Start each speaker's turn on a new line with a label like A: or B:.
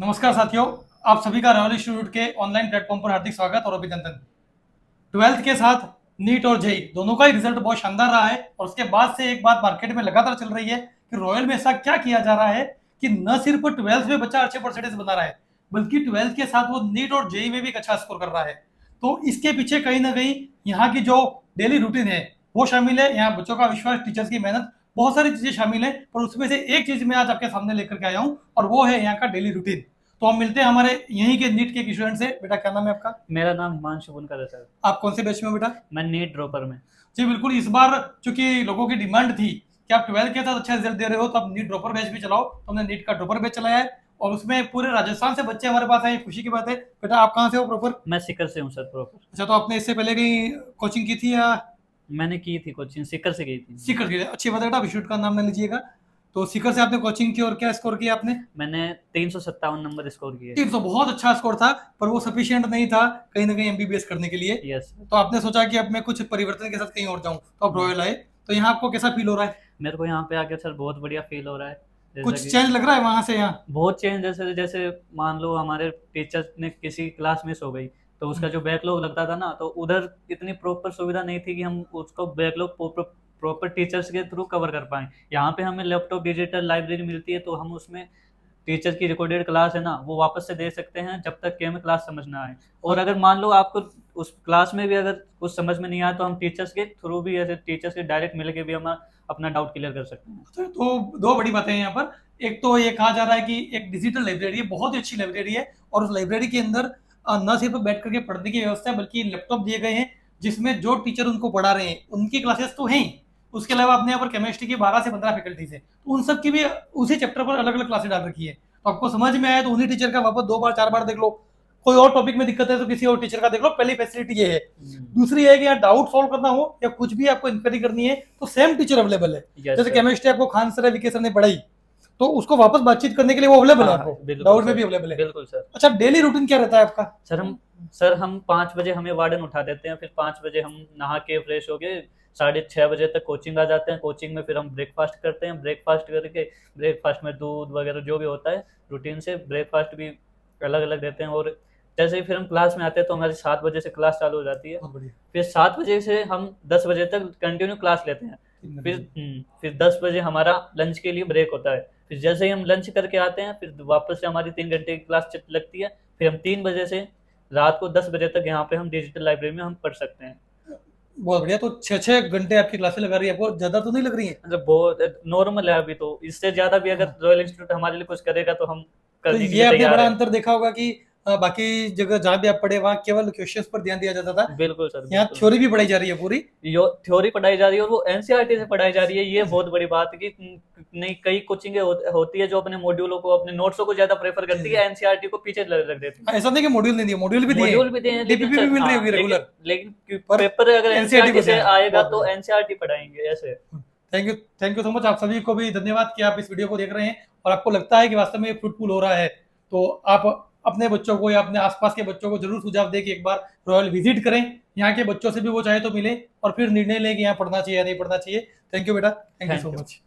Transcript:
A: नमस्कार साथियों, आप सभी का रॉयल इंस्टीट्यूट के ऑनलाइन प्लेटफॉर्म पर हार्दिक स्वागत और अभिनंदन। 12th के साथ नीट और जेई दोनों का ही रिजल्ट बहुत शानदार रहा है और उसके बाद से एक बात मार्केट में लगातार चल रही है कि रॉयल में ऐसा क्या किया जा रहा है कि न सिर्फ 12th में बच्चा अच्छे परसेंटेज बना रहा है बल्कि 12th के साथ वो नीट और जेई में भी एक अच्छा स्कोर कर रहा है। तो इसके पीछे कहीं ना कहीं यहाँ की जो डेली रूटीन है वो शामिल है, यहाँ बच्चों का विश्वास, टीचर्स की मेहनत, बहुत सारी चीजें शामिल है। पर उसमें से एक चीज मैं आज आपके सामने लेकर के आया हूँ और वो है यहाँ का डेली रूटीन। तो हम मिलते हैं हमारे यहीं के नीट के एक स्टूडेंट से। बेटा क्या नाम है आपका?
B: मेरा नाम हिमांशु बुनकर है सर।
A: आप कौन से बैच में हो बेटा?
B: मैं नीट ड्रॉपर में।
A: जी बिल्कुल, इस बार चूंकि लोगों की डिमांड थी कि आप 12th के साथ अच्छा रिजल्ट दे रहे हो तो आप नीट ड्रॉपर बैच भी चलाओ, तो हमने नीट का ड्रॉपर बैच चलाया है और उसमें पूरे राजस्थान से बच्चे हमारे पास आए। खुशी की बात है। बेटा आप कहाँ से हो प्रॉपर?
B: मैं सीकर से हूँ सर प्रॉपर।
A: अच्छा, तो आपने इससे पहले कहीं कोचिंग की थी या?
B: मैंने की थी कोचिंग, सीकर से की थी।
A: सीकर की? अच्छी बात है बेटा, इंस्टीट्यूट का नाम ना लीजिएगा। तो सीकर से आपने कोचिंग की और क्या स्कोर किया आपने?
B: मैंने 357 नंबर स्कोर किए।
A: 300 बहुत अच्छा स्कोर था, पर वो सफिशिएंट नहीं था कहीं ना कहीं एमबीबीएस करने के लिए।
B: यस।
A: तो आपने सोचा कि अब मैं कुछ परिवर्तन के साथ कहीं और जाऊं, तो आप रॉयल आए। तो यहाँ आपको कैसा फील हो रहा है?
B: मेरे को यहाँ पे आके सर बहुत बढ़िया फील हो रहा है।
A: कुछ चेंज लग रहा है वहां से यहाँ?
B: बहुत चेंज, जैसे जैसे मान लो हमारे टीचर ने किसी क्लास मिस हो गई तो उसका जो बैकलॉग लगता था ना, तो उधर इतनी प्रॉपर सुविधा नहीं थी कि हम उसको बैकलॉग प्रॉपर टीचर्स के थ्रू कवर कर पाए। यहाँ पे हमें लैपटॉप डिजिटल लाइब्रेरी मिलती है, तो हम उसमें टीचर की रिकॉर्डेड क्लास है ना वो वापस से दे सकते हैं जब तक कि हमें क्लास समझ ना आए। और अगर मान लो आपको उस क्लास में भी अगर कुछ समझ में नहीं आया तो हम टीचर्स के थ्रू भी, ऐसे टीचर्स के डायरेक्ट मिल के भी हम अपना डाउट क्लियर कर सकते हैं।
A: तो दो बड़ी बातें हैं यहाँ पर। एक तो ये कहा जा रहा है कि एक डिजिटल लाइब्रेरी है, बहुत ही अच्छी लाइब्रेरी है और उस लाइब्रेरी के अंदर न सिर्फ बैठ करके पढ़ने की व्यवस्था है बल्कि लैपटॉप दिए गए हैं जिसमें जो टीचर उनको पढ़ा रहे हैं उनकी क्लासेस तो हैं। उसके अलावा अपने यहाँ पर केमिस्ट्री की 12 से 15 फैकल्टीज है, तो उन सब की भी उसी चैप्टर पर अलग अलग क्लासेस डाल रखी है। तो आपको समझ में आया तो उन्हीं टीचर का वापस 2 बार 4 बार देख लो। कोई और टॉपिक में दिक्कत है तो किसी और टीचर का देख लो। पहली फैसिलिटी ये है। दूसरी है कि यार डाउट सॉल्व करना हो या कुछ भी आपको इंक्वायरी करनी है तो सेम टीचर अवेलेबल है। जैसे केमिस्ट्री आपको खान सर विके सर ने पढ़ाई तो उसको वापस बातचीत करने के लिए वो अवेलेबल है, आपको डाउट में भी अवेलेबल है।
B: बिल्कुल सर।
A: अच्छा, डेली रूटीन क्या रहता है आपका?
B: सर हम 5 बजे हमें वार्डन उठा देते हैं, फिर 5 बजे हम नहा के फ्रेश हो गए 6:30 बजे तक कोचिंग आ जाते हैं। कोचिंग में फिर हम ब्रेकफास्ट करते हैं, ब्रेकफास्ट करके ब्रेकफास्ट में दूध वगैरह जो भी होता है रूटीन से ब्रेकफास्ट भी अलग अलग देते हैं। और जैसे ही फिर हम क्लास में आते हैं तो हमारी 7 बजे से क्लास चालू हो जाती है। फिर 7 बजे से हम 10 बजे तक कंटिन्यू क्लास लेते हैं। फिर 10 बजे हमारा लंच के लिए ब्रेक होता है। फिर जैसे ही हम लंच करके आते हैं फिर वापस से हमारी 3 घंटे की क्लास लगती है। फिर हम 3 बजे से रात को 10 बजे तक यहाँ पे हम डिजिटल लाइब्रेरी में हम पढ़ सकते हैं।
A: बहुत बढ़िया। तो 6-6 घंटे आपकी क्लासेस लगा रही है, आपको ज्यादा तो नहीं लग रही है?
B: मतलब बहुत नॉर्मल है अभी तो। इससे ज्यादा भी अगर रॉयल इंस्टीट्यूट हमारे लिए कुछ करेगा तो हम करने के लिए
A: ये
B: तैयार
A: आपने बड़ा
B: हैं।
A: अंतर देखा होगा कि बाकी जगह जहाँ भी आप पढ़े वहाँ केवल क्वेश्चंस पर ध्यान दिया जाता था।
B: बिल्कुल सर।
A: यहाँ थ्योरी भी पढ़ाई जा रही है, पूरी
B: थ्योरी पढ़ाई जा रही है और वो एनसीईआरटी से पढ़ाई जा रही है। ये बहुत बड़ी बात है कि नहीं, कई कोचिंग होती है जो अपने मॉड्यूलों को, अपने नोट्सों को ज्यादा प्रेफर करती है, एनसीईआरटी को पीछे रख देती है।
A: ऐसा नहीं कि मॉड्यूल नहीं दिए, मॉड्यूल भी दिए, डीपीपी भी मिल रही होगी रेगुलर,
B: लेकिन पेपर अगर एनसीईआरटी से आएगा तो एनसीईआरटी पढ़ाएंगे ऐसे।
A: Thank you so much. आप सभी को भी धन्यवाद कि आप इस वीडियो को देख रहे हैं और आपको लगता है कि वास्तव में फ्रूटफुल हो रहा है। तो आप अपने बच्चों को या अपने आसपास के बच्चों को जरूर सुझाव दें कि एक बार रॉयल विजिट करें। यहाँ के बच्चों से भी वो चाहे तो मिले और फिर निर्णय लें कि यहाँ पढ़ना चाहिए या नहीं पढ़ना चाहिए। थैंक यू बेटा, थैंक यू सो मच।